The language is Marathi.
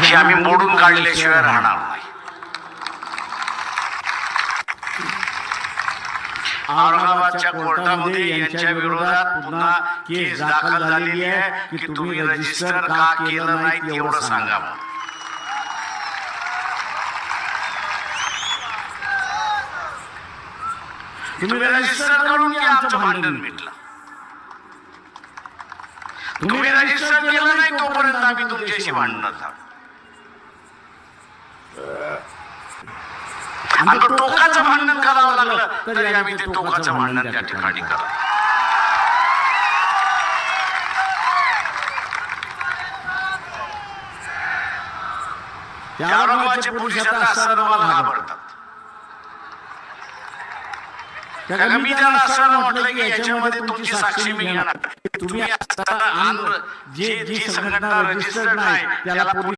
हे आम्ही मोडून काढल्याशिवाय राहणार नाही. औरंगाबादच्या कोर्टामध्ये यांच्या विरोधात पुन्हा केस दाखल झालेली आहे की तुम्ही रजिस्टर का केलं नाही एवढं सांगा. तुम्ही रजिस्टर करून घ्या, आमचं भांडण मिटलं. तुम्ही रजिस्टर केलं नाही तोपर्यंत आम्ही तुमच्याशी भांडणार. आमचं टोकाचं भांडण करावं लागलं तरी आम्ही ते टोकाचं भांडण त्या ठिकाणी करा. त्या औरंगाबादचे पोलीस आता असताना मला घाबरतात. मी त्यांना असं म्हटलं की याच्यामध्ये तुमची साक्षी मी घेणार. तुम्ही जी संघटना रजिस्टर्ड नाही त्याला पोलीस